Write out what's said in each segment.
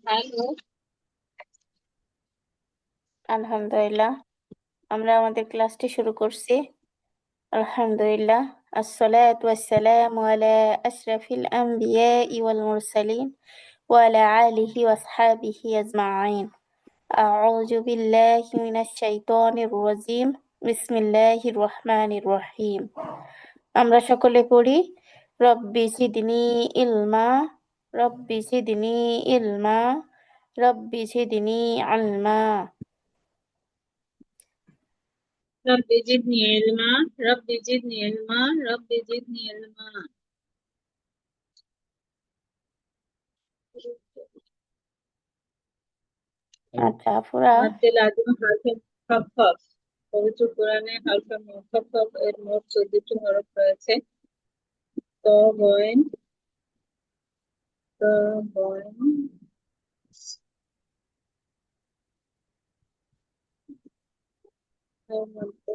ভালো। আলহামদুলিল্লাহ, আমরা আমাদের ক্লাসটি শুরু করছি। আলহামদুলিল্লাহ, আসসালাতু ওয়াসসালামু আলা আশরাফিল আমবিয়াই ওয়াল মুরসালিন ওয়া আলা আলিহি ওয়া আসহাবিহি আজমাইন। আউযু বিল্লাহি মিনাশ শাইতানির রাজিম। বিসমিল্লাহির রহমানির রহিম। আমরা সকলে পড়ি, রব্বি জিদনি ইলমা, রব্বি জিদনি ইলমা, রব্বি জিদনি ইলমা। رب زدني علما رب زدني علما رب زدني علما আচ্ছা আপুরা, মাদ্দে লাজিম হারফে মুখাফফাফ। পবিত্র কোরআনে হারফে মুখাফফাফ এর মোট 14টি হরফ রয়েছে। ত, বইন, ত, বইন, তার মধ্যে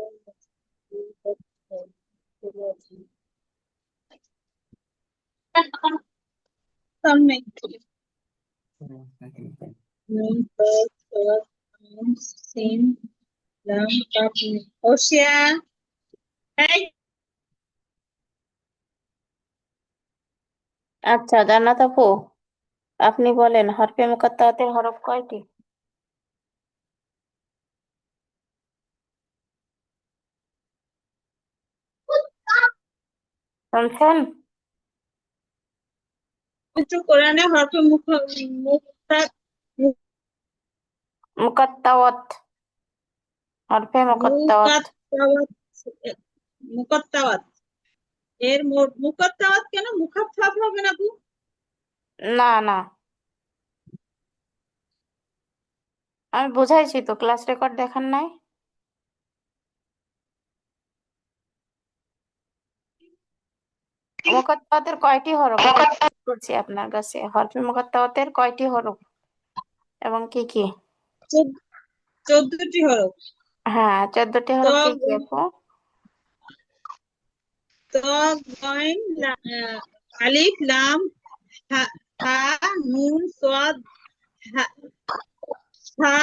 সামনে নুন, ত, ত, আইন, সিন, লাম, কাফ, মিম। ওশিয়া, এই আচ্ছা জান্নাত আপু, আপনি বলেন হরফে মুকাত্তাতের হরফ কয়টি? শুনছেন? পবিত্র কোরআনে হরফে মুখা মুকাত্তাওয়াত, হরফে মুকাত্তাওয়াত। মুকাত্তাওয়াত, মুকাত্তাওয়াত এর মোট মুকাত্তাওয়াত কেন মুখাফফাফ হবে না আপু? না না, আমি বুঝাইছি তো, ক্লাস রেকর্ড দেখান নাই? মুকাত্তাওয়াতের কয়টি হরফ এটা জিজ্ঞেস করছি আপনার কাছে, হরফে মুকাত্তাওয়াতের কয়টি হরফ এবং কি কি? 14টি হরফ। হ্যাঁ, 14টি তো হরফ কি কি আপু? তো গইন, আলিফ, লাম, হা, হা, নুন, সাদ, হা, হা,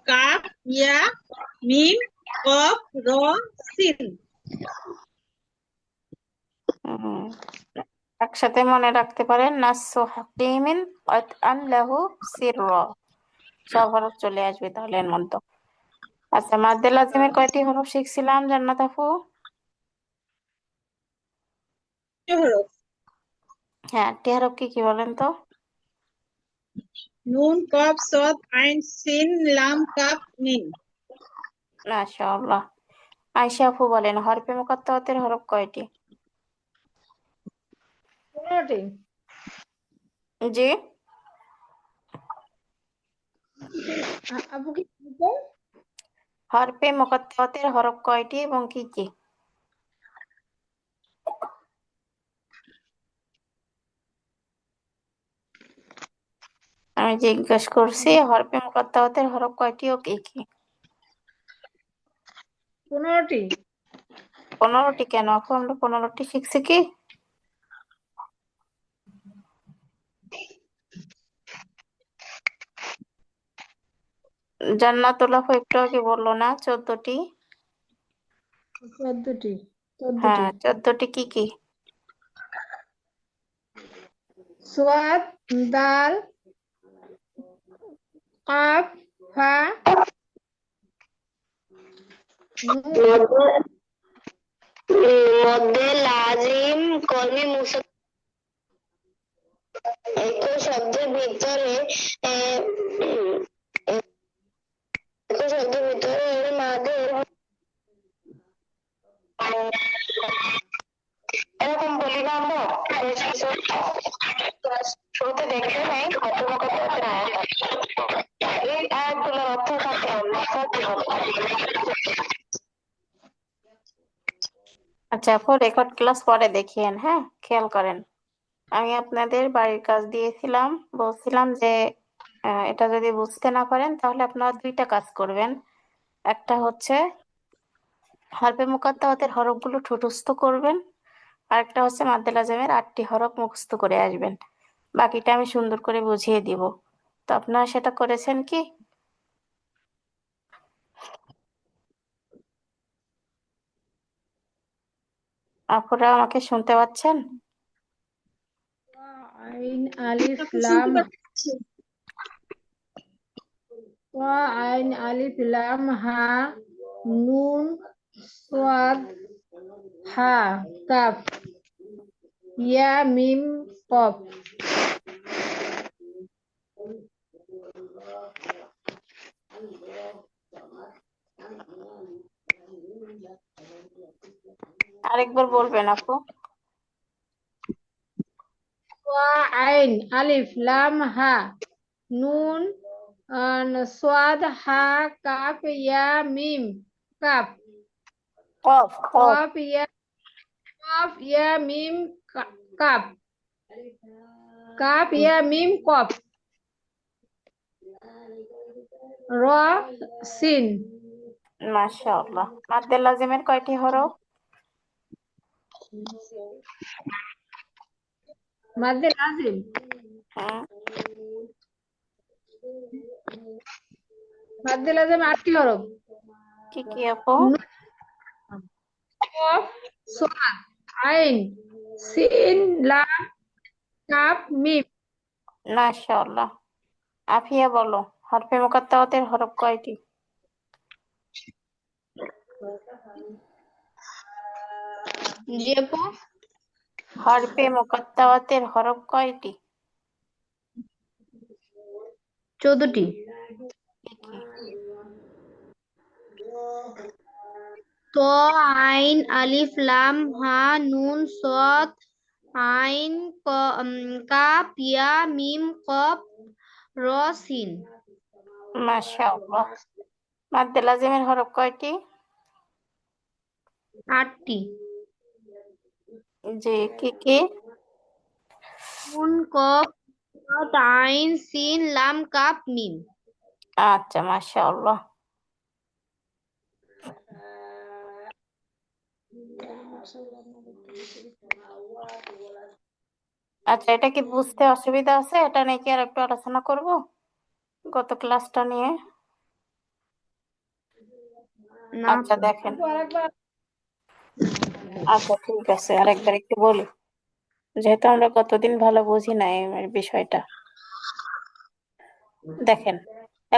কাফ, ইয়া, মিম, কফ, র, সিন। হুম, একসাথে মনে রাখতে পারেন, নাসসু হাকিমিন আন লাহু সিররা, সব হরফ চলে আসবে তাহলে এর মধ্যে। আচ্ছা, মাদ্দে লাজিমের কয়টি হরফ শিখছিলাম জান্নাত আপু? হরফ হ্যাঁ, টি হরফ কি কি বলেন তো? নুন, কফ, সাদ, আইন, সিন, লাম, কাফ, মিম। মাশাআল্লাহ। আয়েশা আপু বলেন হরফে মুকাত্তাতের হরফ কয়টি? 15টি। জি। আপু কি বলতো? হরফে মুকাত্তাতের হরফ কয়টি এবং কি কি? আমি জিজ্ঞেস করছি হরফে মুকাত্তাতের হরফ কয়টি ও কি কি? 15টি। 15টি কেন আপু, আমরা 15টি শিখছি কি? জান্নাতুল আপু একটু আগে বললো না 14টি? 14টি। হ্যাঁ, 14টি কি কি? সোয়াদ, দাল, কাফ, ফা, নুন। মধ্যে লাজিম কর্মী মুসা, একই শব্দের ভিতরে একই শব্দের ভিতরে এর মাঝে এরকম বলি না আমরা, শুরুতে দেখে নেই হতমুখতার আয়াত। এই আয়াতগুলোর অর্থ কি হবে? আচ্ছা আপু, রেকর্ড ক্লাস পরে দেখিয়েন, হ্যাঁ খেয়াল করেন। আমি আপনাদের বাড়ির কাজ দিয়েছিলাম, বলছিলাম যে এটা যদি বুঝতে না পারেন তাহলে আপনারা দুইটা কাজ করবেন। একটা হচ্ছে হরফে মুকাত্তাতের হরফগুলো ঠোঁটস্থ করবেন, আর একটা হচ্ছে মাদ্দে লাজিমের 8টি হরফ মুখস্থ করে আসবেন। বাকিটা আমি সুন্দর করে বুঝিয়ে দিব। তো আপনারা সেটা করেছেন কি? আপুরা আমাকে শুনতে পাচ্ছেন? আইন আলিফ আপু শুনতে লাম পাচ্ছি। আইন আলিফ লাম হা নুন সোয়াদ হা কাফ ইয়া মিম কফ। আরেকবার বলবেন আপু। আইন আলিফ লাম হা নুন সোয়াদ হা কাফ ইয়া মিম কাফ কফ কফ। কফ ইয়া মিম কাফ কাফ ইয়া মিম কফ র সিন। মাশাআল্লাহ। মাদ্দে লাজিমের কয়টি হরফ? মাদ্দে লাজিম হুম, মাদ্দে লাজিম 8টি হরফ। কি কি আপু? নুন কফ সোয়াদ আইন সিন লাম কাফ মিম। মাশাআল্লাহ। আফিয়া বলো, হরফে মুকাত্তাওয়াতের হরফ কয়টি? জি আপু। হরফে মুকাত্তাওয়াতের হরফ কয়টি? 14টি। কি কি? তো আইন আলিফ লাম হা নুন সদ আইন কাপ ইয়া মিম কপ র সিন। মাশাআল্লাহ। মাদ্দে লাজিমের হরফ কয়টি? 8টি। জি, কি কি? নুন কপ সদ আইন সিন লাম কাপ মিম। আচ্ছা, মাশাআল্লাহ। আচ্ছা, এটা কি বুঝতে অসুবিধা আছে? এটা নিয়ে কি আর একটু আলোচনা করব গত ক্লাসটা নিয়ে? না আচ্ছা আপু। দেখেন। আচ্ছা ঠিক আছে, আরেকবার একটু বলি, যেহেতু আমরা কতদিন ভালো বুঝি না এই বিষয়টা। দেখেন,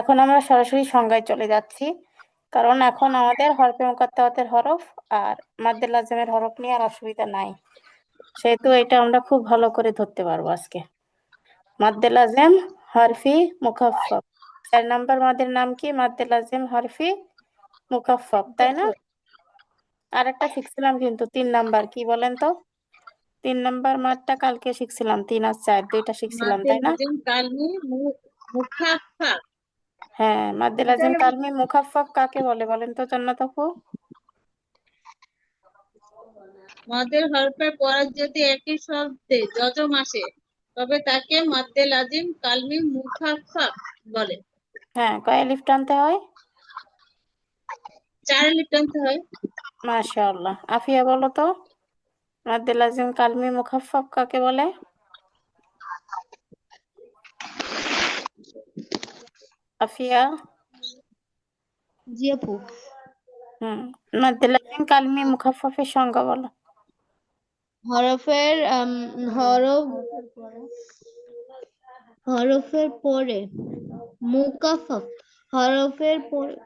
এখন আমরা সরাসরি সংজ্ঞায় চলে যাচ্ছি, কারণ এখন আমাদের হরফে মুকাত্তাওয়াতের হরফ আর মাদ্দে লাজিমের হরফ নিয়ে আর অসুবিধা নাই, সেহেতু এটা আমরা খুব ভালো করে ধরতে পারবো আজকে। মাদ্দে লাজিম হরফি মুখাফফাফ। 4 নাম্বার মাদের নাম কি? মাদ্দে লাজিম হরফি মুখাফফাফ, তাই না? আর একটা শিখছিলাম কিন্তু 3 নাম্বার, কি বলেন তো? 3 নাম্বার মাদটা কালকে শিখছিলাম, 3 আর 4 দুইটা শিখছিলাম, মাদ্দে তাই না? লাজিম কালমি মুখাফফা। হ্যাঁ, মাদ্দে লাজিম কালমি মুখাফফাফ কাকে বলে বলেন তো জান্নাত আপু? মদের হরফের পরে যদি একই শব্দে যজম আসে তবে তাকে মাদ্দে লাজিম কালমি মুখাফফা বলে। হ্যাঁ, কয় আলিফ টানতে হয়? 4 আলিফ টানতে হয়। মাশাআল্লাহ। আফিয়া বলো তো, মাদ্দে লাজিম কালমি মুখাফফাফ কাকে বলে? আফিয়া। জি আপু। হুম, মাদ্দে লাজিম কালমি মুখাফফাফের সংজ্ঞা বলো। হরফের হরফের পরে মুকাফফ হরফের পরে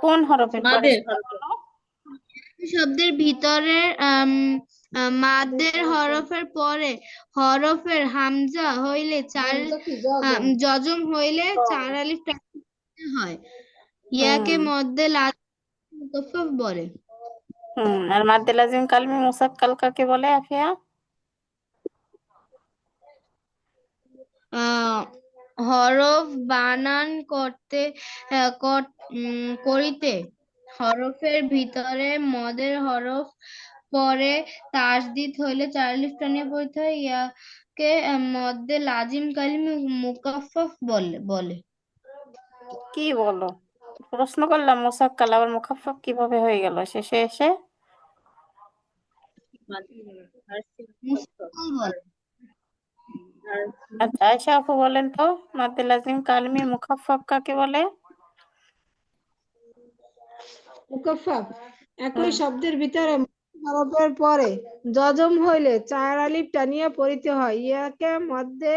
কোন হরফের পরে মাদের সেটা হরফে। বলো। শব্দের ভিতরে মাদের হরফের পরে হরফের হামজা হইলে যজম হইলে চার আলিফ টানতে হয়। ইয়াকে হুম মধ্যে মুকাফফাফ বলে। আর মাদ্দে লাজিম কালমি মুসাক্কাল কাকে বলে আফিয়া? আহ হরফ বানান করিতে হরফের ভিতরে মদের হরফ পরে তাসদিদ হইলে চার আলিফ টানিয়া পড়িতে হয়। ইয়াকে মধ্যে লাজিম কালিম মুকাফফাফ বলে। কি বলো, প্রশ্ন করলাম মুসাক্কাল, আবার মুখাফফাফ কিভাবে হয়ে গেল শেষে এসে? মাদ্দে হরফে মুখাফফা। মুসাক্কাল বলে। আচ্ছা, আয়শা আপু বলেন তো, মাদ্দে লাজিম কালমি মুখাফফাফ কাকে বলে? মুকাফফাফ একই হুম। শব্দের ভিতরে হরফের পরে জজম হইলে চার আলিফ টানিয়া পড়িতে হয়, ইয়াকে মধ্যে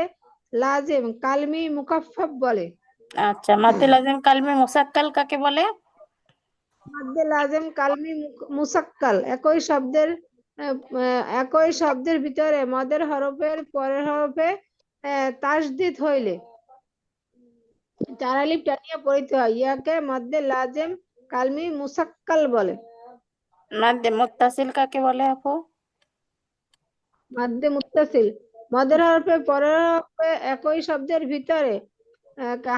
লাজিম কালমি মুকাফফাফ বলে। আচ্ছা, মাদ্দে লাজিম কালমি মুসাক্কাল কাকে বলে? মধ্যে লাজিম কালমি মুসাক্কাল একই শব্দের ভিতরে মদের হরফের পরের হরফে তাসদিদ হইলে চার আলিফ টানিয়া পড়িতে হয়, ইয়াকে মধ্যে লাজিম কালমি মুসাক্কাল বলে। মাদ্দে মুত্তাসিল কাকে বলে আপু? মাদ্দে মুত্তাসিল মদের হরফের পরের হরফে একই শব্দের ভিতরে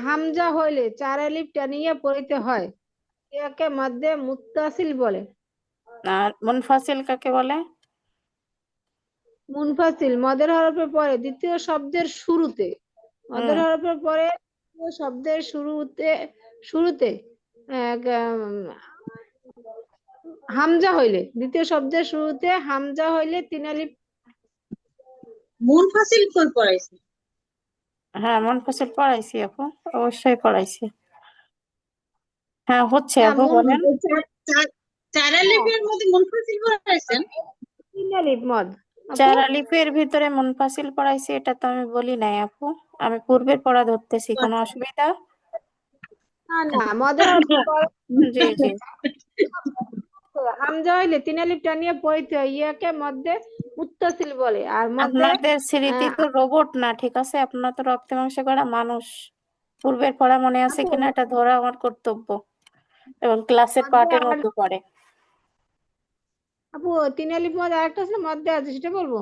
হামজা হইলে চার আলিফ টানিয়া পড়িতে হয়, ইয়াকে মাদ্দে মুত্তাসিল বলে। আর মুনফাসিল কাকে বলে? মুনফাসিল মদের হরফের পরে দ্বিতীয় শব্দের শুরুতে মদের হুম। হরফের পরে দ্বিতীয় শব্দের শুরুতে হামজা হইলে দ্বিতীয় শব্দের শুরুতে হামজা হইলে তিন আলিফ। মুনফাসিল কই পড়াইছে? হ্যাঁ, মুনফাসিল পড়াইছি আপু, অবশ্যই পড়াইছি। হ্যাঁ, হচ্ছে না আপু, বলেন। চার হ্যাঁ, আলিফের মধ্যে মুনফাসিল পড়াইছেন? তিন আলিফ মদ আপু। চার আলিফের ভিতরে মুনফাসিল পড়াইছি, এটা তো আমি বলি নাই আপু, আমি পূর্বের পড়া ধরতেছি, কোনো অসুবিধা? না না, মদের হরফের পরে জি জি। হামজা হইলে তিন আলিফ টানিয়ে পড়িতে হয়, ইয়াকে মধ্যে মুত্তাসিল বলে। আর মধ্যে আপনাদের স্মৃতি আহ, তো রোবট না, ঠিক আছে? আপনারা তো রক্তে মাংসে গড়া মানুষ, পূর্বের পড়া মনে আছে আপু কিনা এটা ধরা আমার কর্তব্য, এবং ক্লাসের মধ্যে পার্টের আর মধ্যে পড়ে। আপু তিন আলিফ মধ্যে আরেকটা আছে না, মধ্যে আছে, সেটা বলবো?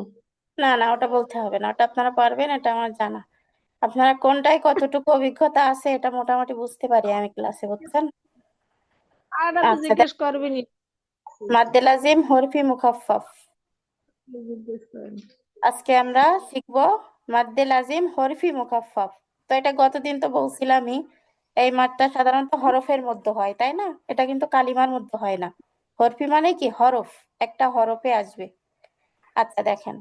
না না, ওটা বলতে হবে না, ওটা আপনারা পারবেন, এটা আমার জানা। আপনারা কোনটায় কতটুকু অভিজ্ঞতা আছে এটা মোটামুটি বুঝতে পারি আমি ক্লাসে, বুঝছেন? আর তো আচ্ছা, জিজ্ঞেস করবেনি। মাদ্দে লাজিম হরফি মুখাফফাফ। জিজ্ঞেস করেন। আজকে আমরা শিখবো মাদ্দে লাজিম হরফি মুখাফফাফ। তো এটা গতদিন তো বলছিলামই, এই মাদটা সাধারণত হরফের মধ্যে হয়, তাই না? এটা কিন্তু কালিমার মধ্যে হয় না। হরফি মানে কি? হরফ, একটা হরফে আসবে। আচ্ছা দেখেন,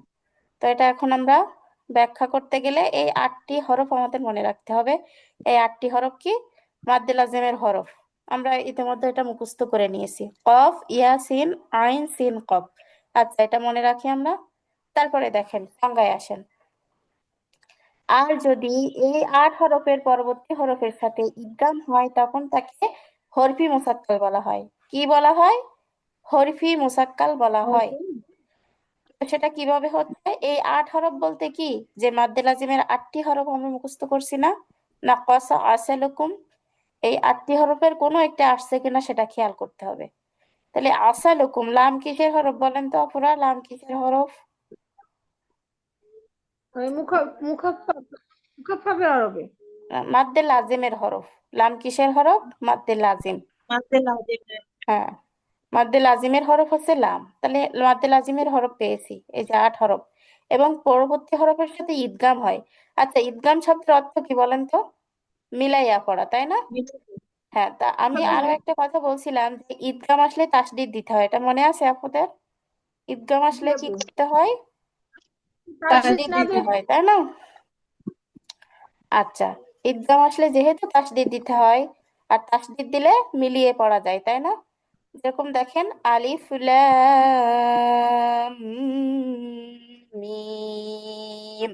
তো এটা এখন আমরা ব্যাখ্যা করতে গেলে এই 8টি হরফ আমাদের মনে রাখতে হবে। এই 8টি হরফ কি? মাদ্দে লাজিমের হরফ। আমরা ইতিমধ্যে এটা মুখস্থ করে নিয়েছি, কফ, ইয়া, সিন, আইন, সিন, কফ। আচ্ছা, এটা মনে রাখি আমরা। তারপরে দেখেন সংজ্ঞায় আসেন। আর যদি এই 8 হরফের পরবর্তী হরফের সাথে ইদগাম হয় তখন তাকে হরফি মুসাক্কাল বলা হয়। কি বলা হয়? হরফি মুসাক্কাল বলা হয়। তো সেটা কিভাবে হচ্ছে? এই 8 হরফ বলতে কি, যে মাদ্দে লাজিমের 8টি হরফ আমরা মুখস্থ করছি না, নাকাসা, আসালুকুম, এই 8টি হরফের কোনো একটা আসছে কিনা সেটা খেয়াল করতে হবে। তাহলে আসালুকুম, লাম কিসের হরফ বলেন তো আপুরা? লাম কিসের হরফ? ওই মুখাফফাফের আরবে। মাদ্দে লাজিমের হরফ। লাম কিসের হরফ? মাদ্দে লাজিম। মাদ্দে লাজিম। হ্যাঁ, মাদ্দে লাজিমের হরফ হচ্ছে লাম। তাহলে মাদ্দে লাজিমের হরফ পেয়েছি, এই যে 8 হরফ, এবং পরবর্তী হরফের সাথে ইদগাম হয়। আচ্ছা, ইদগাম শব্দের অর্থ কি বলেন তো? মিলাইয়া পড়া, তাই না? হ্যাঁ, তা আমি আরো একটা কথা বলছিলাম যে ঈদগাম আসলে তাসদিদ দিতে হয়, এটা মনে আছে আপনাদের? ঈদগাম আসলে কি করতে হয়? তাসদিদ তাসদিদ না দিতে দিয়ে হয়, তাই না? আচ্ছা, ঈদগাম আসলে যেহেতু তাসদিদ দিতে হয়, আর তাসদিদ দিলে মিলিয়ে পড়া যায়, তাই না? যেরকম দেখেন, আলিফ লাম মিম,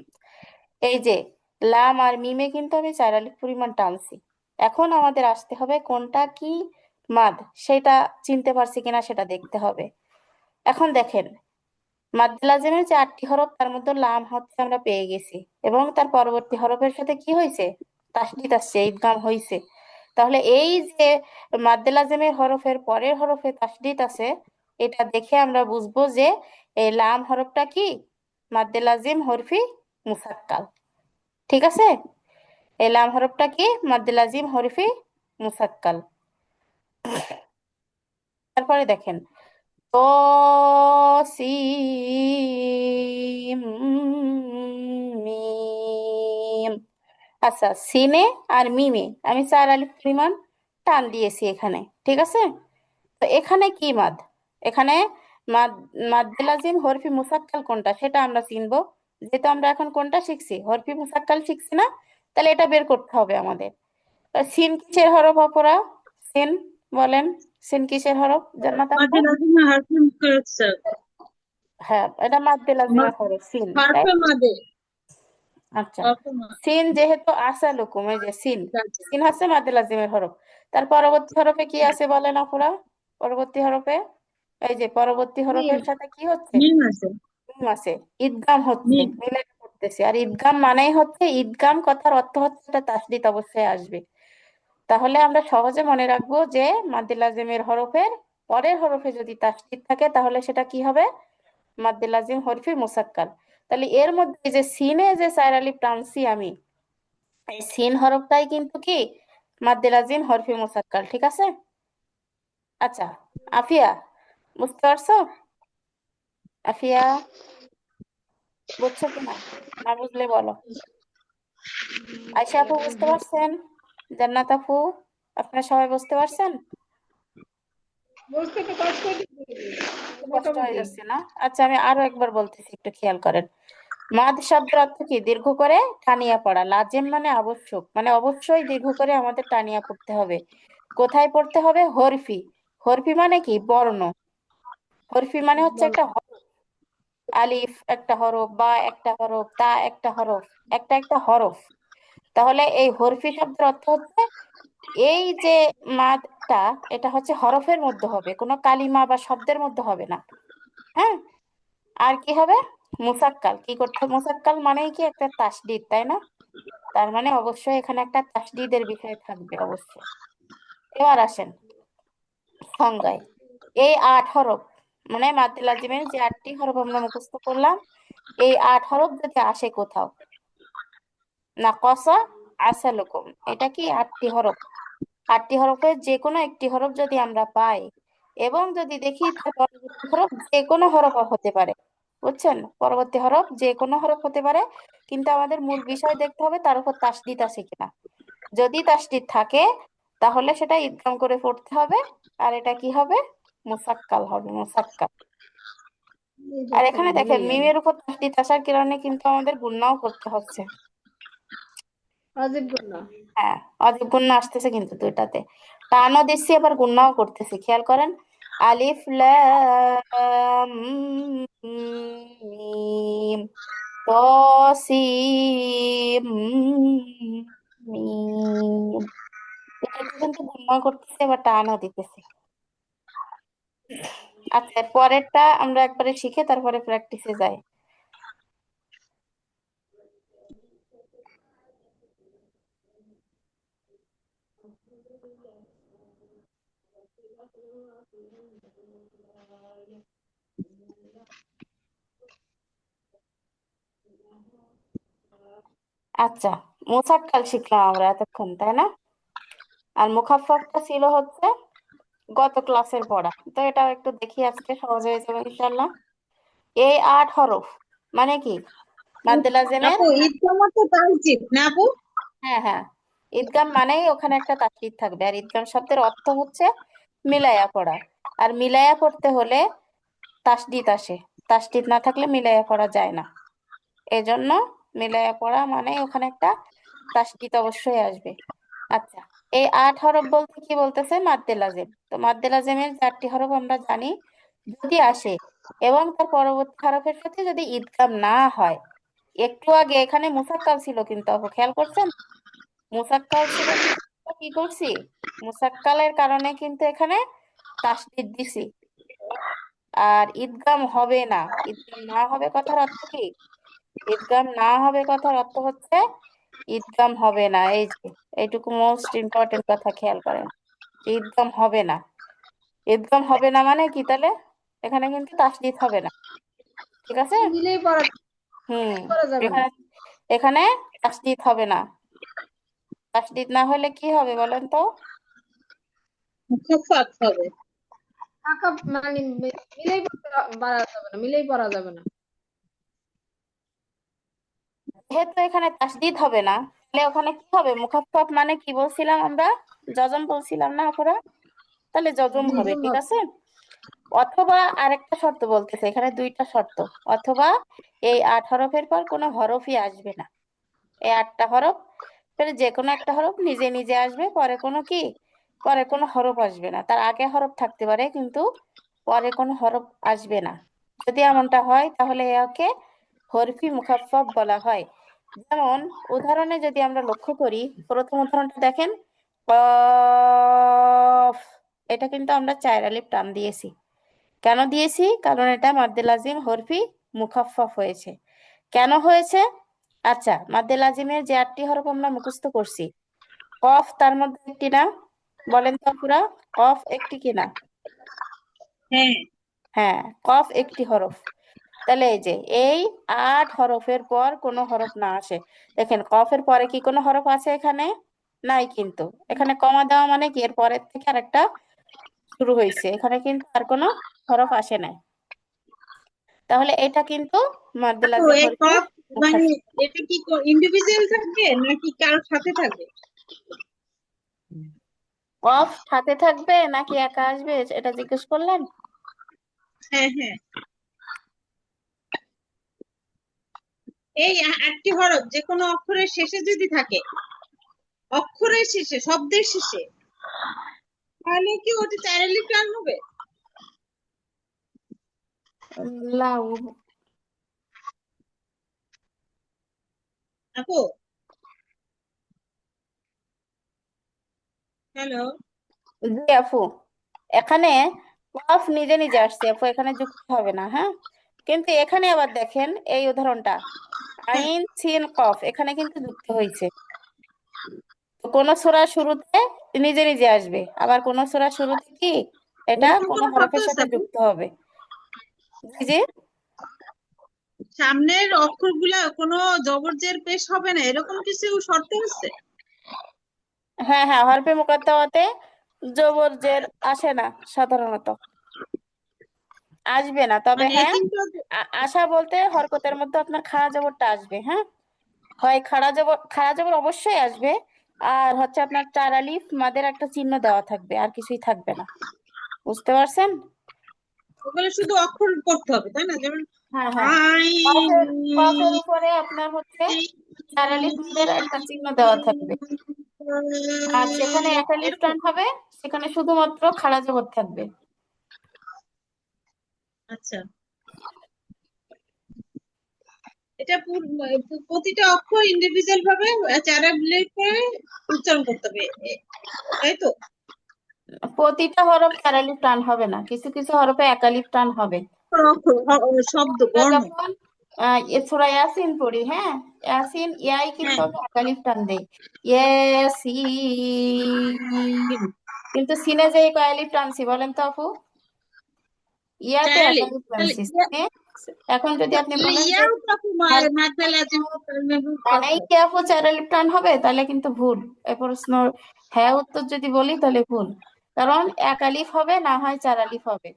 এই যে লাম আর মিমে কিন্তু আমি 4 আলিফ পরিমাণ টানছি। এখন আমাদের আসতে হবে কোনটা কি মাদ, সেটা চিনতে পারছি কিনা সেটা দেখতে হবে। এখন দেখেন, মাদ্দে লাজিমের যে 8টি হরফ তার মধ্যে লাম হচ্ছে আমরা পেয়ে গেছি, এবং তার পরবর্তী হরফের সাথে কি হয়েছে? তাসদিদ আসছে, ইদগাম হয়েছে। তাহলে এই যে মাদ্দে লাজিমের হরফের পরের হরফে তাসদিদ আছে, এটা দেখে আমরা বুঝবো যে এই লাম হরফটা কি? মাদ্দে লাজিম হরফি মুসাক্কাল। ঠিক আছে? এই লাম হরফটা কি? মাদ্দে লাজিম হরফি মুসাক্কাল। তারপরে দেখেন, তো সিম মিম। আচ্ছা, সিনে আর মিমে আমি 4 আলিফ পরিমাণ টান দিয়েছি এখানে, ঠিক আছে? তো এখানে কি মাদ? এখানে মাদ, মাদ্দে লাজিম হরফি মুসাক্কাল কোনটা সেটা আমরা চিনবো। যেহেতু আমরা এখন কোনটা শিখছি, হরফি মুসাক্কাল শিখছি না, তাহলে এটা বের করতে হবে আমাদের। সিন কিসের হরফ অপরা? সিন বলেন, সিন কিসের হরফ জান্নাত আপু? মাদ্দে লাজিম হারফে মুকাসসার। হ্যাঁ, এটা মাদ্দে লাজিমের হরফ সিন, তাই? হারফে মাদে। আচ্ছা, হারফে মাদে। সিন যেহেতু আসালুকুম, এই যে সিন, সিন হচ্ছে মাদ্দে লাজিমের হরফ। তার পরবর্তী হরফে কি আছে বলেন আপুরা? পরবর্তী হরফে, এই যে পরবর্তী হরফের সাথে কি হচ্ছে? মিম আছে। মিম আছে, ঈদগাম হচ্ছে, মিম। মিলে পড়তেছে। আর ঈদগাম মানেই হচ্ছে, ঈদগাম কথার অর্থ হচ্ছে এটা তাসদিদ অবশ্যই আসবে। তাহলে আমরা সহজে মনে রাখবো যে মাদ্দে লাজিমের হরফের পরের হরফে যদি তাসদিদ থাকে তাহলে সেটা কি হবে? মাদ্দে লাজিম হরফি মুসাক্কাল। তাহলে এর মধ্যে এই যে সিনে যে চার আলিফ টানছি আমি, এই সিন হরফটাই কিন্তু কি মাদ্দে লাজিম হরফি মুসাক্কাল, ঠিক আছে? আচ্ছা, আফিয়া বুঝতে পারছো? আফিয়া বুঝছো কিনা? না বুঝলে বলো। আয়শা আপু বুঝতে পারছেন? জান্নাত আপু, আপনারা সবাই বুঝতে পারছেন? বুঝতে তো কষ্ট হইতেছে, কষ্ট হয়ে মোটামুটি। যাচ্ছে না? আচ্ছা, আমি আরো একবার বলতেছি, একটু খেয়াল করেন। মাদ শব্দের অর্থ কি? দীর্ঘ করে টানিয়া পড়া। লাজেম মানে আবশ্যক, মানে অবশ্যই দীর্ঘ করে আমাদের টানিয়া পড়তে হবে। কোথায় পড়তে হবে? হরফি। হরফি মানে কি? বর্ণ। হরফি মানে হচ্ছে একটা হরফ। আলিফ একটা হরফ, বা একটা হরফ, তা একটা হরফ, একটা একটা হরফ। তাহলে এই হরফি শব্দের অর্থ হচ্ছে এই যে মাদটা, এটা হচ্ছে হরফের মধ্যে হবে, কোনো কালিমা বা শব্দের মধ্যে হবে না। হ্যাঁ, আর কি হবে? মুসাক্কাল। কি করতে হবে? মুসাক্কাল মানেই কি একটা তাসদিদ, তাই না? তার মানে অবশ্যই এখানে একটা তাসদিদের বিষয় থাকবে অবশ্যই। এবার আসেন সংজ্ঞায়। এই 8 হরফ, মানে মাদ্দে লাজিমের যে 8টি হরফ আমরা মুখস্থ করলাম, এই 8 হরফ যদি আসে কোথাও, না কসা আসালুকুম, এটা কি 8টি হরফ? 8টি হরফের যে কোনো একটি হরফ যদি আমরা পাই, এবং যদি দেখি তার পরবর্তী হরফ যে কোনো হরফ হতে পারে, বুঝছেন? পরবর্তী হরফ যে কোনো হরফ হতে পারে, কিন্তু আমাদের মূল বিষয় দেখতে হবে তার উপর তাসদিদ আছে কিনা। যদি তাসদিদ থাকে তাহলে সেটা ইদগাম করে পড়তে হবে, আর এটা কি হবে? মুসাক্কাল হবে, মুসাক্কাল। এই যে আর সব এখানে ভুলে দেখেন গেল। মিমের উপর তাসদিদ আসার কারণে কিন্তু আমাদের গুণনাও করতে হচ্ছে। অজীব গুণা। হ্যাঁ, অজীব গুণনা আসতেছে কিন্তু দুইটাতে। টানও দিচ্ছি আবার গুণনাও করতেছি, খেয়াল করেন। আলিফ লাম মিম তসিম মিম, এটাকে কিন্তু গুণনাও করতেছি আবার টানও দিতেছি। আচ্ছা, পরেরটা আমরা একবারে শিখে তারপরে প্র্যাকটিসে যাই। আচ্ছা, মুসাক্কাল শিখলাম আমরা এতক্ষণ, তাই না? আর মুখাফফাফটা ছিল হচ্ছে গত ক্লাসের পড়া, তো এটাও একটু দেখি, আজকে সহজ হয়ে যাবে ইনশাল্লাহ। এই 8 হরফ মানে কি? মাদ্দে লাজিমের, আপু ঈদগামও তো তাসদিদ না আপু? হ্যাঁ হ্যাঁ, ঈদগাম মানেই ওখানে একটা তাসদিদ থাকবে। আর ঈদগাম শব্দের অর্থ হচ্ছে মিলায়া পড়া। আর মিলায়া পড়তে হলে তাসদিদ আসে, তাসদিদ না থাকলে মিলায়া পড়া যায় না। এজন্য মিলায়া পড়া মানে ওখানে একটা তাসদিদ অবশ্যই আসবে। আচ্ছা, এই 8 হরফ বলতে কি বলতেছে? মাদ্দে লাজিম। তো মাদ্দে লাজিমের 4টি হরফ আমরা জানি, যদি আসে এবং তার পরবর্তী হরফের সাথে যদি ইদগাম না হয়। একটু আগে এখানে মুসাক্কাল ছিল কিন্তু আপু, খেয়াল করছেন? মুসাক্কাল ছিল কিন্তু আমরা কি করছি? মুসাক্কালের কারণে কিন্তু এখানে তাসদিদ দিছি। আর ঈদগাম হবে না, ঈদগাম না হবে কথার অর্থ কি? ঈদগাম না হবে কথার অর্থ হচ্ছে ঈদগাম হবে না। এই যে এইটুকু মোস্ট ইম্পর্টেন্ট কথা, খেয়াল করেন। ঈদগাম হবে না। ঈদগাম হবে না মানে কি তাহলে? এখানে কিন্তু তাসদিদ হবে না, ঠিক আছে? দিলেই পড়া হুম, করা যাবে না। এখানে এখানে তাসদিদ হবে না। তাসদিদ না হলে কি হবে বলেন তো? মুখাফফাত হবে। টাকা মানে মিলেই পড়া যাবে না, মিলেই পড়া যাবে না। যেহেতু এখানে তাসদিদ হবে না, তাহলে ওখানে কি হবে? মুখাফফাফ মানে কি বলছিলাম আমরা? জজম বলছিলাম না আপনারা? তাহলে জজম হবে, জজম ঠিক হবে। আছে? অথবা আরেকটা শর্ত বলতেছে, এখানে দুইটা শর্ত। অথবা এই 8 হরফের পর কোনো হরফই আসবে না। এই 8টা হরফ যে কোনো একটা হরফ নিজে নিজে আসবে, পরে কোনো হরফ আসবে না। তার আগে হরফ থাকতে পারে কিন্তু পরে কোনো হরফ আসবে না। যদি এমনটা হয় তাহলে একে হরফি মুখাফফাফ বলা হয়। যেমন উদাহরণে যদি আমরা লক্ষ্য করি, প্রথম উদাহরণটা দেখেন, কফ। এটা কিন্তু আমরা 4 আলিফ টান দিয়েছি। কেন দিয়েছি? কারণ এটা মাদ্দে লাজিম হরফি মুখাফফাফ হয়েছে। কেন হয়েছে? আচ্ছা, মাদ্দে লাজিমের যে 8টি হরফ আমরা মুখস্থ করছি, কফ তার মধ্যে একটি না? বলেন তো পুরা, কফ একটি কিনা? হ্যাঁ, হ্যাঁ, কফ একটি হরফ। তাহলে এই যে এই 8 হরফের পর কোনো হরফ না আসে। দেখেন কফের পরে কি কোনো হরফ আছে এখানে? নাই কিন্তু। এখানে কমা দেওয়া মানে কি এর পরের থেকে আরেকটা শুরু হয়েছে, এখানে কিন্তু আর কোনো হরফ আসে নাই। তাহলে এটা কিন্তু মাদ্দে আপু লাজিম এই হরফি কফ মানে মুখাফফাফ। এটা কি ইন্ডিভিজুয়াল থাকবে নাকি কারোর সাথে থাকবে? কফ সাথে থাকবে নাকি একা আসবে এটা জিজ্ঞেস করলেন? হ্যাঁ, হ্যাঁ, এই 8টি হরফ যে কোনো অক্ষরের শেষে যদি থাকে, অক্ষরের শেষে, শব্দের শেষে, তাহলে কি ওটা 4 আলিফ টান হবে? লাউ। আপু, হ্যালো। জি আপু, এখানে কফ নিজে নিজে আসছে আপু, এখানে যুক্ত হবে না, হ্যাঁ। কিন্তু এখানে আবার দেখেন এই উদাহরণটা, হ্যাঁ, আইন সিন কফ এখানে কিন্তু যুক্ত হয়েছে। তো কোন সূরার শুরুতে নিজে নিজে আসবে, আবার কোন সূরার শুরুতে কি এটা এরকম কোন কোনো শর্ত হরফের আছে সাথে আপু? যুক্ত হবে। জি জি। সামনের অক্ষরগুলা কোনো জবরজের পেশ হবে না, এরকম কিছু শর্ত আছে? হ্যাঁ হ্যাঁ, হরফে মুকাত্তাওয়াতে জবর জের আসে না সাধারণত, আসবে না। তবে মানে এই হ্যাঁ, তিনটা। আশা বলতে হরকতের মধ্যে আপনার খাড়া জবরটা আসবে, হ্যাঁ। হয় খাড়া জবর অবশ্যই আসবে। আর হচ্ছে আপনার 4 আলিফ মাদের একটা চিহ্ন দেওয়া থাকবে, আর কিছুই থাকবে না। বুঝতে পারছেন? ওগুলো শুধু অক্ষর পড়তে হবে তাই না? যেমন হ্যাঁ হ্যাঁ, আইন, কফের উপরে আপনার হচ্ছে 4 আলিফ মাদের একটা চিহ্ন দেওয়া থাকবে। আর যেখানে 1 আলিফ এরকম। টান হবে সেখানে শুধুমাত্র খাড়া জবর থাকবে। আচ্ছা, এটা প্রতিটা অক্ষর ইন্ডিভিজুয়াল ভাবে 4 আলিফ করে উচ্চারণ করতে হবে, তাই তো? প্রতিটা হরফ 4 আলিফ টান হবে না, কিছু কিছু হরফে 1 আলিফ টান হবে। অক্ষর, শব্দ, আমরা বর্ণ। যখন সূরা ইয়াসিন পড়ি, হ্যাঁ, ইয়াসিন ইয়াই কিন্তু হ্যাঁ, আমরা 1 আলিফ টান দেই, ইয়াসিন। কিন্তু সিনে যে কয় আলিফ টানছি বলেন তো আপু? ইয়াতে 4 1 আলিফ। আলিফ তাহলে টানছি সিনে। এখন যদি আপনি বলেন যে ইয়াও তো আপু মাথায় লাজিম মানেই কি আপু 4 আলিফ টান হবে, তাহলে কিন্তু ভুল। এই প্রশ্ন হ্যাঁ উত্তর যদি বলি তাহলে ভুল। কারণ 1 আলিফ হবে না হয় 4 আলিফ হবে।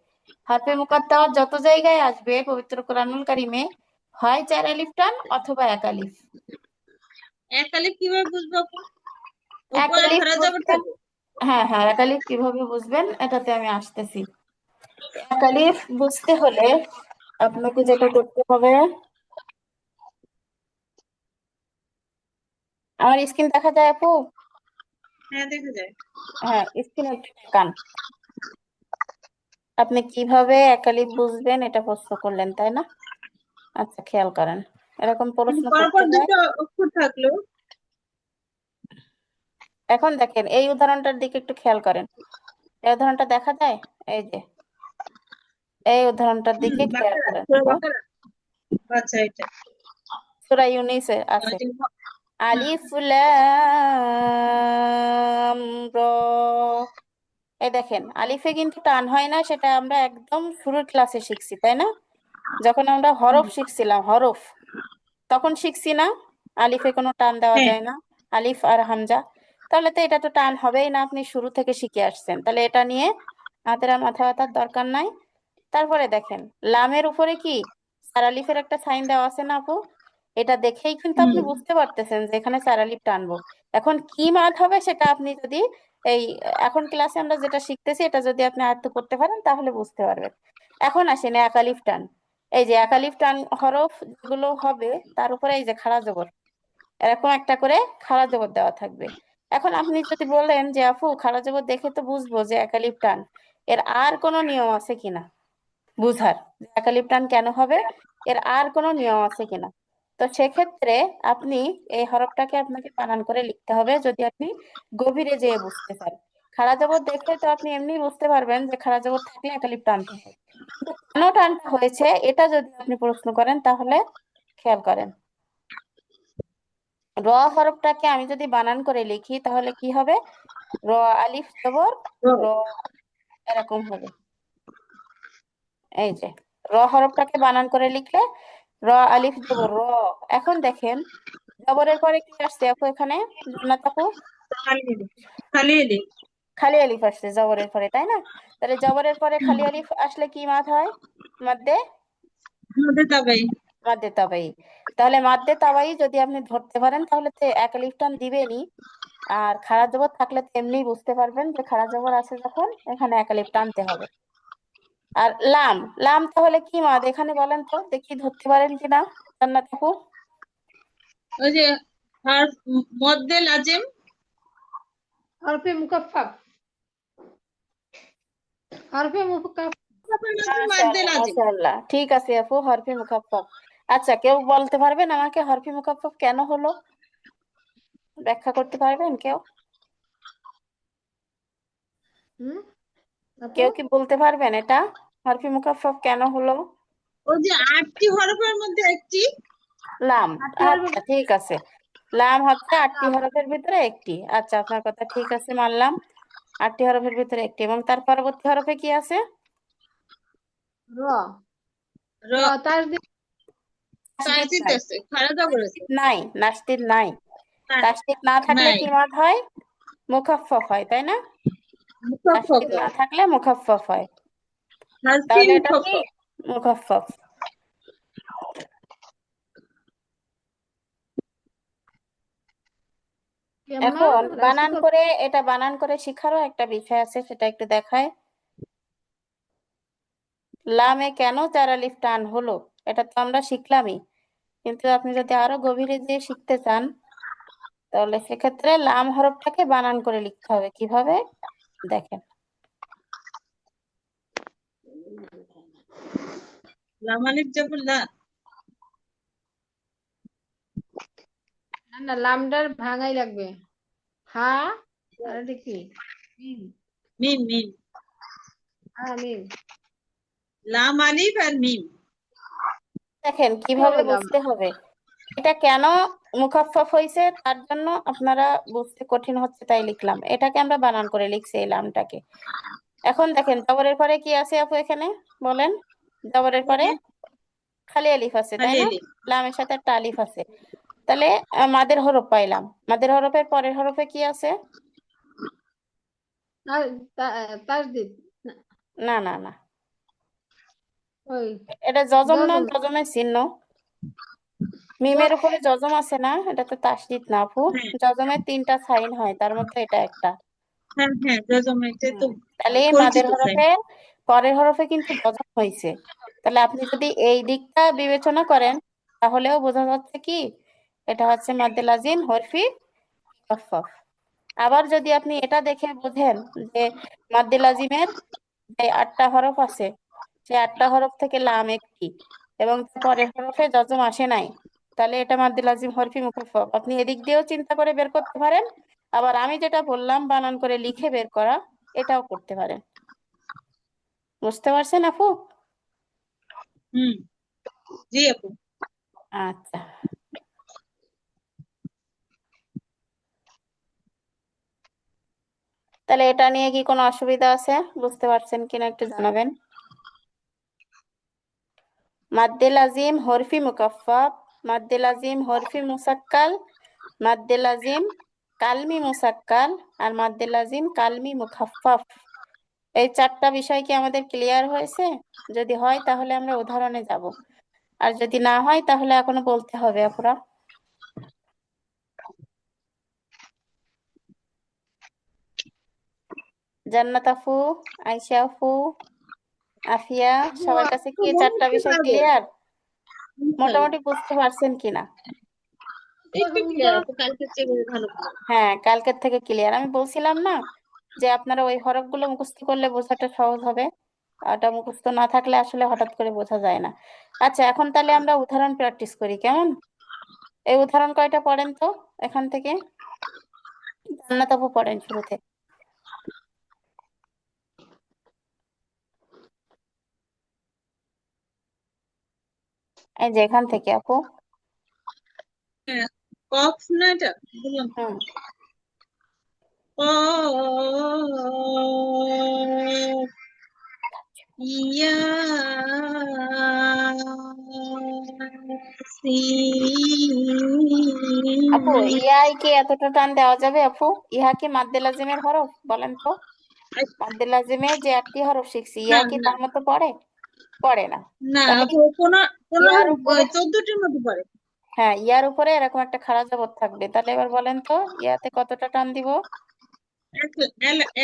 হরফে মুকাত্তাওয়াত যত জায়গায় আসবে পবিত্র কোরআনুল কারিমে, হয় 4 আলিফ টান অথবা 1 আলিফ। 1 আলিফ কিভাবে বুঝবো আপু? 1 উপরে আলিফ খাড়া জবর বুঝবেন, থাকবে? হ্যাঁ হ্যাঁ, 1 আলিফ কিভাবে বুঝবেন এটাতে আমি আসতেছি। 1 আলিফ বুঝতে হলে আপনাকে যেটা করতে হবে, আমার স্ক্রিন দেখা যায় আপু? হ্যাঁ, দেখা যায়। হ্যাঁ, স্ক্রিন একটু দেখান। আপনি কিভাবে 1 আলিফ বুঝবেন এটা প্রশ্ন করলেন তাই না? আচ্ছা, খেয়াল করেন, এরকম কিন্তু প্রশ্ন করতে পরপর হয়। দুটো অক্ষর থাকলো। এখন দেখেন এই উদাহরণটার দিকে একটু খেয়াল করেন। এই উদাহরণটা দেখা যায়? এই যে এই উদাহরণটার দিকে খেয়াল বাকারা, করেন সূরা আপু। বাকারা। আচ্ছা, এটা। সূরা ইউনিসে ওই আছে যে হুম, আলিফ লাম র। এই দেখেন আলিফে কিন্তু টান হয় না, সেটা আমরা একদম শুরুর ক্লাসে শিখছি তাই না? যখন আমরা হরফ হুম, শিখছিলাম, হরফ তখন শিখছি না আলিফে কোনো টান দেওয়া হ্যাঁ, যায় না, আলিফ আর হামজা। তাহলে তো এটা তো টান হবেই না, আপনি শুরু থেকে শিখে আসছেন, তাহলে এটা নিয়ে আমাদের আর মাথা ব্যথার দরকার নাই। তারপরে দেখেন লামের উপরে কি চার আলিফের একটা সাইন দেওয়া আছে না আপু? এটা দেখেই কিন্তু আপনি হুম, বুঝতে পারতেছেন যে এখানে চার আলিফ টানবো। এখন কি মাদ হবে সেটা আপনি যদি এই এখন ক্লাসে আমরা যেটা শিখতেছি এটা যদি আপনি আয়ত্ত করতে পারেন তাহলে বুঝতে পারবেন। এখন আসেন এক আলিফ টান। এই যে এক আলিফ টান হরফ যেগুলো হবে তার উপরে এই যে খাড়া জবর, এরকম একটা করে খাড়া জবর দেওয়া থাকবে। এখন আপনি যদি বলেন যে আপু খাড়া জবর দেখে তো বুঝবো যে এক আলিফ টান, এর আর কোনো নিয়ম আছে কিনা বুঝার, যে এক আলিফ টান কেন হবে, এর আর কোনো নিয়ম আছে কিনা। তো সেক্ষেত্রে আপনি এই হরফটাকে আপনাকে বানান করে লিখতে হবে যদি আপনি গভীরে যেয়ে বুঝতে চান। খাড়া জবর দেখে তো আপনি এমনি বুঝতে পারবেন যে খাড়া জবর থাকলে এক আলিফ টানতে হয়, কিন্তু কেন টানতে হয়েছে এটা যদি আপনি প্রশ্ন করেন তাহলে খেয়াল করেন। র হরফটাকে আমি যদি বানান করে লিখি তাহলে কি হবে, র আলিফ জবর র, এরকম হবে। এই যে র হরফটাকে বানান করে লিখলে র আলিফ জবর র। এখন দেখেন জবরের পরে কি আসছে আপু এখানে, জান্নাত আপু? খালি আলিফ, খালি আলিফ, খালি আলিফ আসছে জবরের পরে, তাই না? তাহলে জবরের পরে খালি আলিফ আসলে কি মাদ হয়, মাদ্দে মধ্যে তাবাই। মাদ্দে তাবাই। তাহলে মাদ্দে তাবাই যদি আপনি ধরতে পারেন তাহলে তো এক আলিফ টান দিবেনই। আর খাড়া জবর থাকলে তো এমনি বুঝতে পারবেন যে খাড়া জবর আছে যখন এখানে এক আলিফ টানতে হবে। আর লাম, লাম তাহলে কি মাদ এখানে বলেন তো দেখি, ধরতে পারেন কিনা জান্নাত আপু? ওই যে হরফ মধ্যে লাজিম, হরফে মুকাফফাফ, হরফে মুকাফফাফ। মধ্যে মাশাআল্লাহ লাজিম। মাশাআল্লাহ, ঠিক আছে আপু, হরফে মুকাফফাফ। আচ্ছা কেউ বলতে পারবেন আমাকে হরফে মুকাফফাফ কেন হলো, ব্যাখ্যা করতে পারবেন কেউ? হুম আপু, কেউ কি বলতে পারবেন এটা হরফে মুকাফফাফ কেন হলো? ওই যে 8টি হরফের মধ্যে একটি। লাম। আটটি হরফে আচ্ছা ঠিক আছে, লাম হচ্ছে 8টি হরফের ভিতরে একটি। আচ্ছা আপনার কথা ঠিক আছে, মানলাম 8টি হরফের ভিতরে একটি। এবং তার পরবর্তী হরফে কি আছে? র, র, র তাসদিদ, তাসদিদ তাসদিদ নাই, আছে, খাড়া জবর আছে। নাই নাসদিদ নাই। তার তাসদিদ না থাকলে নাই, কি মাদ হয়, মুখাফফাফ হয়, তাই না? মুখাফফাফ তাসদিদ না হয়। থাকলে মুখাফফাফ হয়। হাসি তাহলে এটা কি, মুখাফফাফ। মুখাফফাফ। কেমন এখন রাইস বানান কুকার। করে, এটা বানান করে শিখারও একটা বিষয় আছে, সেটা একটু দেখায়। লামে কেন 4 আলিফ টান হলো এটা তো আমরা শিখলামই, কিন্তু আপনি যদি আরো গভীরে যেয়ে শিখতে চান তাহলে সেক্ষেত্রে লাম হরফটাকে বানান করে লিখতে হবে। কিভাবে দেখেন, লাম আলিফ জবর লা, না না, লামডার ভাঙাই লাগবে। হা, আর এটা কি, মিম, মিম, মিম, হ্যাঁ মিম। লাম আলিফ আর মিম। দেখেন কি কিভাবে হবে লাম? বুঝতে হবে। এটা কেন মুখাফফাফ হয়েছে তার জন্য আপনারা বুঝতে কঠিন হচ্ছে তাই লিখলাম, এটাকে আমরা বানান করে লিখছি এই লামটাকে। এখন দেখেন জবরের পরে কি আছে আপু এখানে বলেন, জবরের পরে খালি আলিফ আছে তাই খালি না, আলিফ, লামের সাথে একটা আলিফ আছে। তাহলে মাদের হরফ পাইলাম, মাদের হরফের পরের হরফে কি আছে? তাসদিদ, না না না, ওই এটা যজম না, জজম, যজমের চিহ্ন। মিমের উপরে যজম আছে না, এটা তো তাসদিদ না আপু। হ্যাঁ যজমের 3টা সাইন হয় তার মধ্যে এটা একটা। হ্যাঁ হ্যাঁ, জজম, এটা তো তাহলে এই মাদের পরিচিত সাইন। হরফে পরের হরফে কিন্তু যজম হয়েছে। তাহলে আপনি যদি এই দিকটা বিবেচনা করেন তাহলেও বোঝা যাচ্ছে কি এটা হচ্ছে মাদ্দে লাজিম হরফি মুখাফফাফ। আবার যদি আপনি এটা দেখে বোঝেন যে মাদ্দে লাজিমের যে 8টা হরফ আছে সেই 8টা হরফ থেকে লাম একটি এবং তার পরের হরফে যজম আসে নাই, তাহলে এটা মাদ্দে লাজিম হরফি মুখাফফাফ। আপনি এদিক দিয়েও চিন্তা করে বের করতে পারেন, আবার আমি যেটা বললাম বানান করে লিখে বের করা এটাও করতে পারেন। বুঝতে পারছেন আপু? হুম, জি আপু। আচ্ছা, তাহলে এটা নিয়ে কি কোনো অসুবিধা আছে, বুঝতে পারছেন কিনা একটু জানাবেন। মাদ্দে লাজিম হরফি মুকাফফাফ, মাদ্দে লাজিম হরফি মুসাক্কাল, মাদ্দে লাজিম কালমি মুসাক্কাল, আর মাদ্দে লাজিম কালমি মুখাফফাফ। এই 4টা বিষয় কি আমাদের ক্লিয়ার হয়েছে? যদি হয় তাহলে আমরা উদাহরণে যাব, আর যদি না হয় তাহলে এখনো বলতে হবে আপুরা। জান্নাত আপু, আয়শা আপু, আফিয়া, আপু সবার কাছে আপু কি চারটা বুঝতে বিষয় পারবো ক্লিয়ার? ইনশাল্লাহ। মোটামুটি বুঝতে পারছেন কিনা? একটু ক্লিয়ার আপু, কালকে চেয়ে ভালো করে। হ্যাঁ, কালকের থেকে ক্লিয়ার। আমি বলছিলাম না যে আপনারা ওই হরফগুলো মুখস্থ করলে বোঝাটা সহজ হবে, ওটা মুখস্থ না থাকলে আসলে হঠাৎ করে বোঝা যায় না। আচ্ছা, এখন তাহলে আমরা উদাহরণ প্র্যাকটিস করি, কেমন? এই উদাহরণ কয়টা পড়েন তো এখান থেকে। জান্নাত আপু পড়েন শুরুতে। এই যে এখান থেকে আপু। হ্যাঁ, কফ না এটা বললাম। হুম। কফ ইয়া আপু, সিন। ইয়াই কি এতটা টান দেওয়া যাবে আপু? ইহা কি মাদ্দে লাজিমের হরফ? বলেন তো। মাদ্দে লাজিমে যে 8টি হরফ শিখছি, না ইয়া কি না তার মতো পড়ে? পড়ে না। না তাহলে আপু, পনেরো ইয়ার উপরে, 14টির মধ্যে পড়ে। হ্যাঁ, ইয়ার উপরে এরকম একটা খাড়া জবর থাকবে, তাহলে এবার বলেন তো ইয়াতে কতটা টান দিব?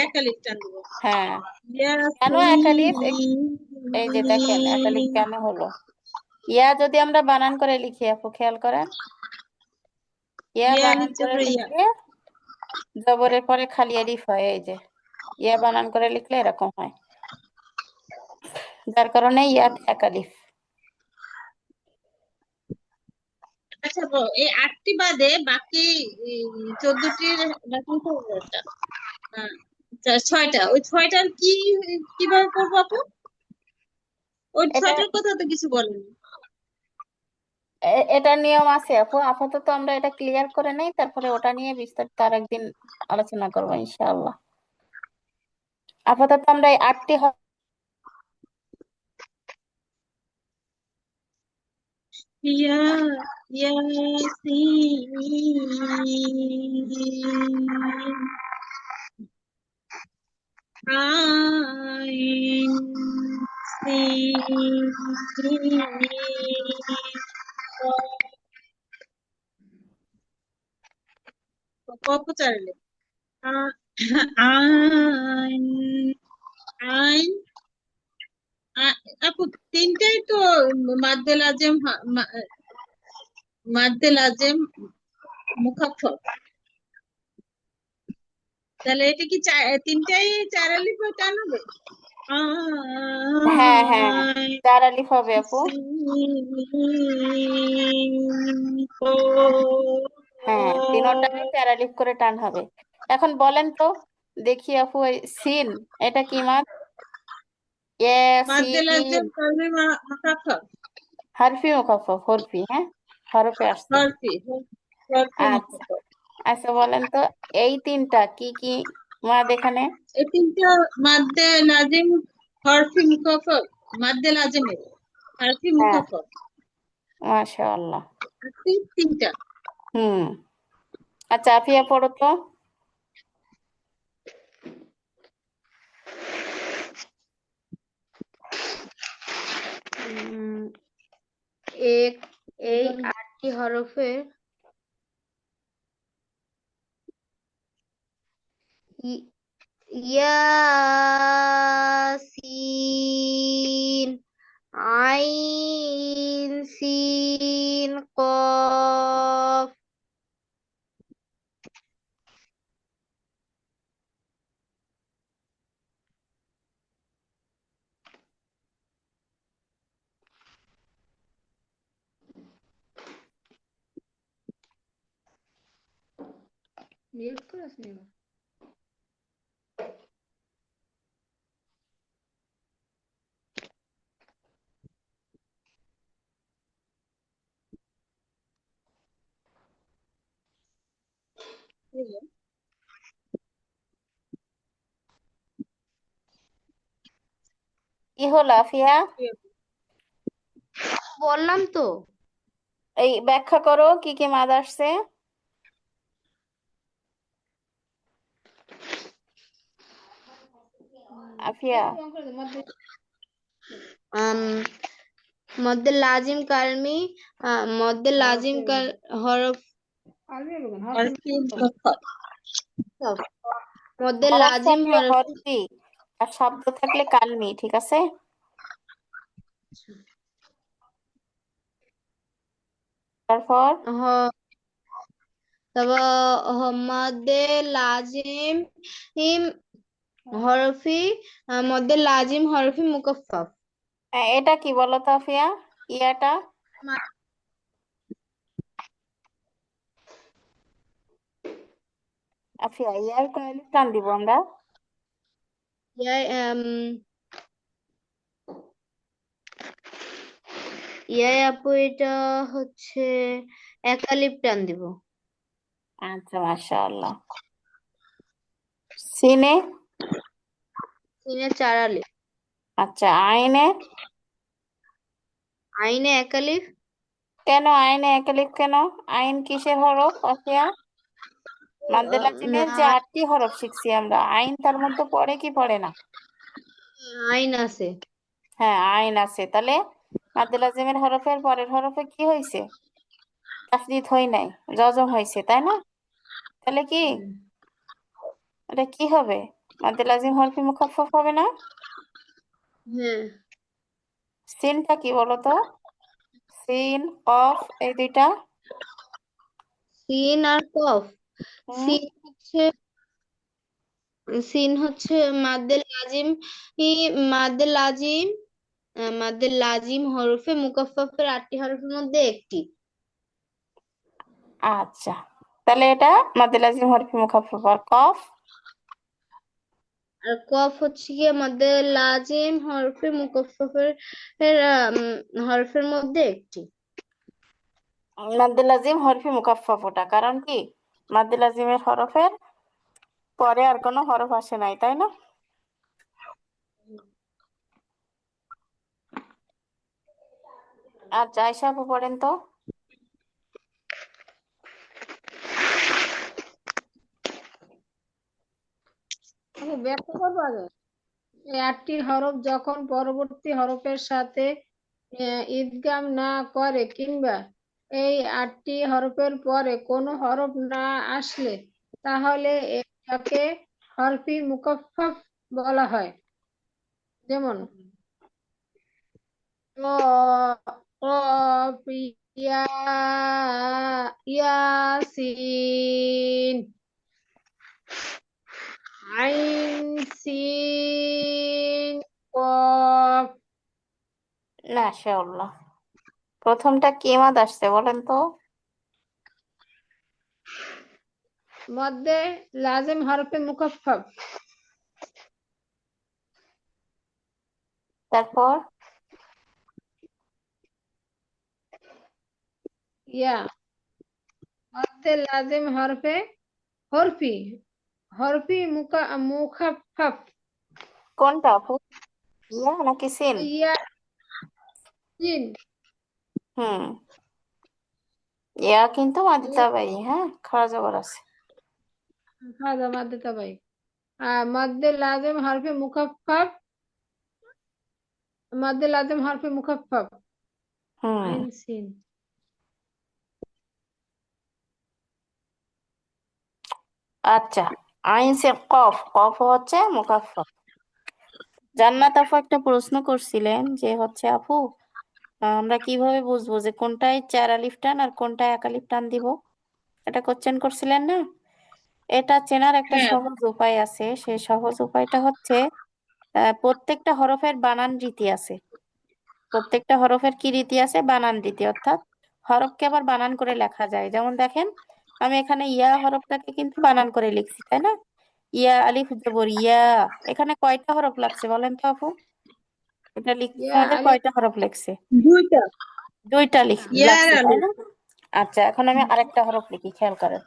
এক আলিফ টান দিব। হ্যাঁ, কেন এক আলিফ? ইয়াসিন। এই যে দেখেন এক আলিফ কেন হলো। ইয়া যদি আমরা বানান করে লিখি আপু, খেয়াল করেন, ইয়া ইয়া বানান আলিফ করে জবর ইয়া। লিখলে জবরের পরে খালি আলিফ হয়, এই যে ইয়া বানান করে লিখলে এরকম হয়, যার কারণে ইয়াতে এক আলিফ। আচ্ছা এই 8টি বাদে বাকি 14টির বাকি কয়টা? আচ্ছা, 6টা। ওই 6টার কিভাবে করবো আপু? ওই এটা 6টার কথা তো কিছু বলেনি। এটার নিয়ম আছে আপু, আপাতত আমরা এটা ক্লিয়ার করে নেই, তারপরে ওটা নিয়ে বিস্তারিত আরেকদিন আলোচনা করবো ইনশাআল্লাহ। আপাতত আমরা এই 8টি ইয়া ইয়াসিন আইন সিন কত চাইলে? আইন আইন আপু, তিনটাই তো মাদ্দে লাজেম, মাদ্দে লাজেম মুখাফফাফ। তাহলে এটা কি তিনটাই 4 আলিফ টান হবে? হ্যাঁ হ্যাঁ, আইন 4 আলিফ হবে আপু। সিন হ্যাঁ, তিনোটাই 4 আলিফ করে টান হবে। এখন বলেন তো দেখি আপু, এই সিন এটা কি মাদ? এ মাদ্দে সিন, লাজেম কালমে মুখাফফাফ। হরফি মুখাফফাফ, হরফি, হ্যাঁ, হরফে আসছে। হরফি হরফি আচ্ছা, মুখাফফাফ। আচ্ছা বলেন তো এই তিনটা কি কি মাদ এখানে? এই তিনটা মাদ্দে লাজিম হরফি মুখাফফাফ, মাদ্দে লাজিমের হরফি হ্যাঁ, মুখাফফাফ। মাশাআল্লাহ। তিনটা। হুম। আচ্ছা, আফিয়া পড়ো তো। উম, এক এই 8টি হরফের ই- ইয়াসিন আইন সিন কফ। মিউট করে আসনি এবার। কি হলো আফিয়া? বললাম তো। এই ব্যাখ্যা করো কি কি মাদ আসছে। আফিয়া। আম মধ্যে লাজিম কালমি মধ্যে লাজিম হরফ হরফি মুখাফফাফ। মধ্যে হরফ লাজিম থাকলে হরফ হরফি আর শব্দ থাকলে কালমি, ঠিক আছে? তারপর তারপর মধ্যে লাজিম ইম হরফি মধ্যে লাজিম হরফি মুকাফফাফ। এটা কি বলো তো আফিয়া, ইয়াটা? আফিয়া, ইয়ার কোন আলিফ টান দিব আমরা? ইয়াই আপু এটা হচ্ছে একালিপ টান দিব। আচ্ছা, মাশাআল্লাহ। সিনে? সিনে 4 আলিফ। আচ্ছা, আইনে? আইনে একালিফ। কেন আইনে এক আলিফ কেন? আইন কিসের হরফ আফিয়া? মাদ্দে লাজিমের যে 8টি হরফ শিখছি আমরা, আইন তার মধ্যে পড়ে কি পড়ে না? আইন আছে। হ্যাঁ, আইন আছে। তাহলে মাদ্দে লাজিমের হরফের পরের হরফে কি হয়েছে? তাসদিদ হয় নাই, জজম হয়েছে, তাই না? তাহলে কি এটা কি হবে? মাদ্দে লাজিম হরফে মুখাফফাফ হবে না? হ্যাঁ। সিনটা কি বলতো? সিন, কফ, এই দুইটা। সিন আর কফ। হুম। সিন হচ্ছে মাদ্দে লাজিম মাদ্দে লাজিম মাদ্দে লাজিম হরফে মুকাফফাফের 8টি হরফের মধ্যে একটি। আচ্ছা, তাহলে এটা মাদ্দে লাজিম হরফে মুখাফফাফ। আর কফ? আর কফ হচ্ছে গিয়ে মাদ্দে লাজিম হরফে মুকাফফাফের হরফের মধ্যে একটি। মাদ্দে লাজিম হরফে মুকাফফাফ ওটা, কারণ কি মাদ্দে লাজিমের হরফের পরে আর কোনো হরফ আসে নাই, তাই না? আচ্ছা, আয়শা আপু পড়েন তো। আমি ব্যাখ্যা করবো আগে। এই 8টি হরফ যখন পরবর্তী হরফের সাথে ইদগাম না করে কিংবা এই 8টি হরফের পরে কোনো হরফ না আসলে তাহলে এটাকে হরফি মুকাফফাফ বলা হয়। যেমন কফ, ইয়া, ইয়াসিন, আইন, সিন, কফ। মাশাআল্লাহ। প্রথমটা কি মাদ আসছে বলেন তো? মধ্যে লাজিম হরফে মুকাফফাফ। তারপর ইয়া মধ্যে লাজিম হরফে হরফি হরফি মুখাফফাফ। কোনটা আপু, ইয়া নাকি সিন? ইয়া, সিন। হুম, ইয়া কিন্তু মাদি তাবাই, হ্যাঁ, খাড়া জবর আছে। هذا مادة طبيعي مادة لازم حرف مخفف مادة لازم حرف مخفف হুম। عين سين আচ্ছা, আইন সে কফ, কফ হচ্ছে মুকাফফাফ। জান্নাত আপু একটা প্রশ্ন করছিলেন যে হচ্ছে আপু, আমরা কিভাবে বুঝবো যে কোনটায় 4 আলিফ টান আর কোনটায় 1 আলিফ টান দিব? এটা কোশ্চেন করছিলেন না? এটা চেনার একটা হ্যাঁ, সহজ উপায় আছে। সেই সহজ উপায়টা হচ্ছে প্রত্যেকটা হরফের বানান রীতি আছে। প্রত্যেকটা হরফের কি রীতি আছে? বানান রীতি, অর্থাৎ হরফকে আবার বানান করে লেখা যায়। যেমন দেখেন, আমি এখানে ইয়া হরফটাকে কিন্তু বানান করে লিখছি, তাই না? ইয়া আলিফ জবর ইয়া। এখানে কয়টা হরফ লাগছে বলেন তো আপু? এটা লিখতে يا আমাদের ألف কয়টা হরফ লাগছে? দুইটা। দুইটা ইয়ার লাগছে, তাই আলিফ। না? আচ্ছা, এখন আমি আরেকটা হরফ লিখি, খেয়াল করেন।